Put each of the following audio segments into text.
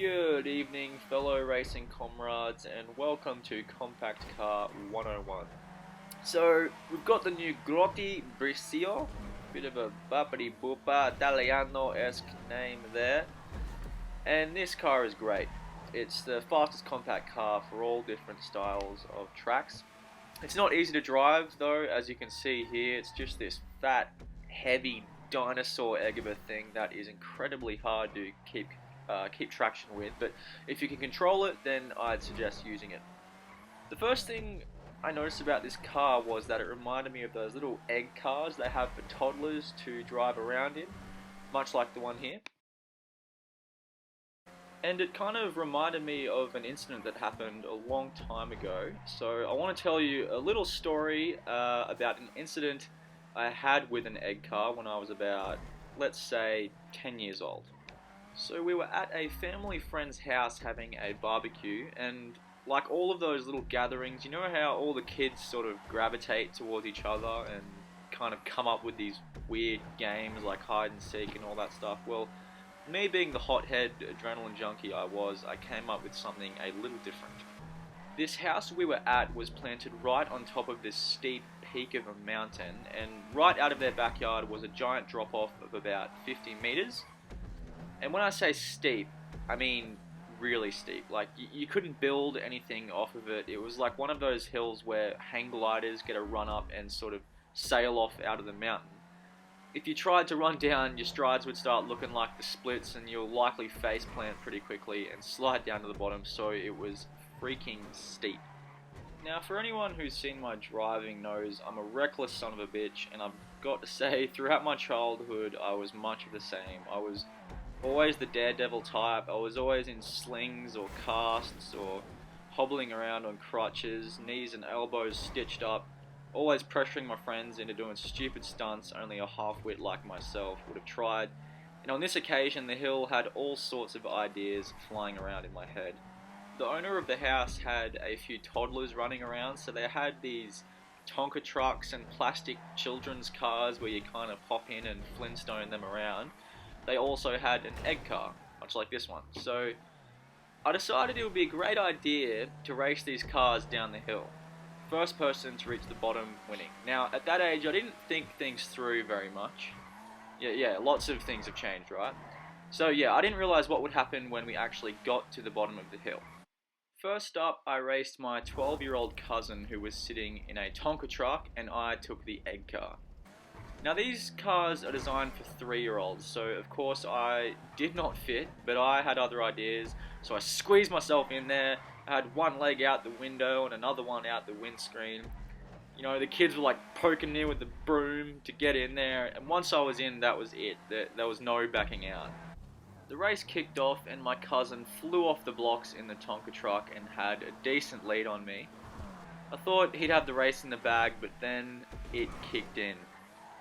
Good evening, fellow racing comrades, and welcome to Compact Car 101. So, we've got the new Grotti Brioso, bit of a bappity boopa Italiano-esque name there, and this car is great. It's the fastest compact car for all different styles of tracks. It's not easy to drive though, as you can see here. It's just this fat, heavy dinosaur egg of a thing that is incredibly hard to keep traction with, but if you can control it, then I'd suggest using it. The first thing I noticed about this car was that it reminded me of those little egg cars they have for toddlers to drive around in, much like the one here. And it kind of reminded me of an incident that happened a long time ago. So I want to tell you a little story about an incident I had with an egg car when I was about, let's say, 10 years old. So we were at a family friend's house having a barbecue, and like all of those little gatherings, you know how all the kids sort of gravitate towards each other and kind of come up with these weird games like hide and seek and all that stuff? Well, me being the hothead adrenaline junkie I came up with something a little different. This house we were at was planted right on top of this steep peak of a mountain, and right out of their backyard was a giant drop-off of about 50 meters. And when I say steep, I mean really steep. Like, you couldn't build anything off of it. It was like one of those hills where hang gliders get a run up and sort of sail off out of the mountain. If you tried to run down, your strides would start looking like the splits, and you'll likely face plant pretty quickly and slide down to the bottom, so it was freaking steep. Now, for anyone who's seen my driving knows I'm a reckless son of a bitch, and I've got to say, throughout my childhood, I was much of the same. I was always the daredevil type. I was always in slings or casts or hobbling around on crutches, knees and elbows stitched up, always pressuring my friends into doing stupid stunts only a half-wit like myself would have tried. And on this occasion, the hill had all sorts of ideas flying around in my head. The owner of the house had a few toddlers running around, so they had these Tonka trucks and plastic children's cars where you kind of hop in and Flintstone them around. They also had an egg car, much like this one. So I decided it would be a great idea to race these cars down the hill. First person to reach the bottom winning. Now, at that age, I didn't think things through very much. Yeah, lots of things have changed, right? So yeah, I didn't realize what would happen when we actually got to the bottom of the hill. First up, I raced my 12-year-old cousin who was sitting in a Tonka truck, and I took the egg car. Now, these cars are designed for 3-year-olds, so of course I did not fit, but I had other ideas, so I squeezed myself in there. I had one leg out the window and another one out the windscreen. You know, the kids were like poking me with the broom to get in there, and once I was in, that was it. There was no backing out. The race kicked off, and my cousin flew off the blocks in the Tonka truck and had a decent lead on me. I thought he'd have the race in the bag, but then it kicked in.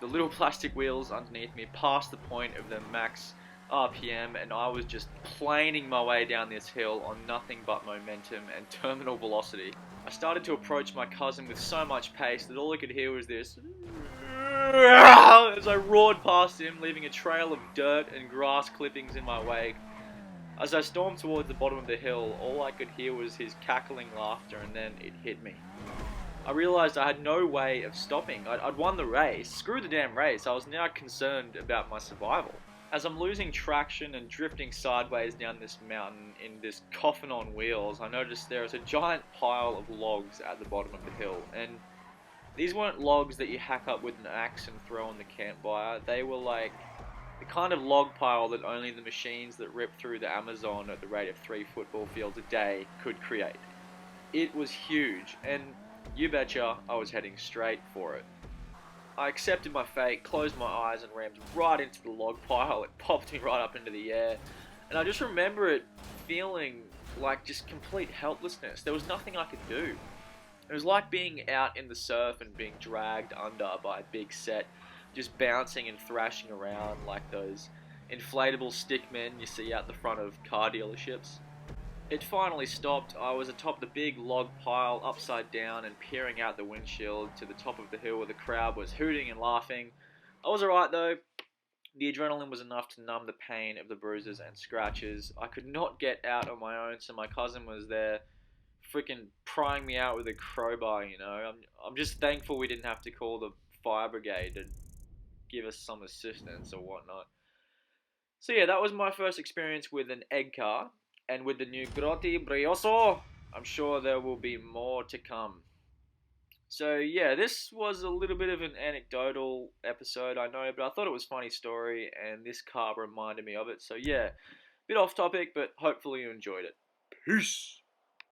The little plastic wheels underneath me passed the point of the max RPM, and I was just planing my way down this hill on nothing but momentum and terminal velocity. I started to approach my cousin with so much pace that all I could hear was this as I roared past him, leaving a trail of dirt and grass clippings in my wake. As I stormed towards the bottom of the hill, all I could hear was his cackling laughter, and then it hit me. I realized I had no way of stopping. I'd won the race. Screw the damn race. I was now concerned about my survival. As I'm losing traction and drifting sideways down this mountain in this coffin on wheels, I noticed there is a giant pile of logs at the bottom of the hill. And these weren't logs that you hack up with an axe and throw on the campfire. They were like the kind of log pile that only the machines that rip through the Amazon at the rate of 3 football fields a day could create. It was huge, and you betcha I was heading straight for it. I accepted my fate, closed my eyes, and rammed right into the log pile. It popped me right up into the air, and I just remember it feeling like just complete helplessness. There was nothing I could do. It was like being out in the surf and being dragged under by a big set, just bouncing and thrashing around like those inflatable stickmen you see out the front of car dealerships. It finally stopped. I was atop the big log pile, upside down, and peering out the windshield to the top of the hill where the crowd was hooting and laughing. I was alright though. The adrenaline was enough to numb the pain of the bruises and scratches. I could not get out on my own, so my cousin was there, freaking prying me out with a crowbar. I'm just thankful we didn't have to call the fire brigade to give us some assistance or whatnot. So yeah, that was my first experience with an egg car, and with the new Grotti Brioso, I'm sure there will be more to come. So yeah, this was a little bit of an anecdotal episode, I know, but I thought it was a funny story, and this car reminded me of it. So yeah, bit off topic, but hopefully you enjoyed it. Peace.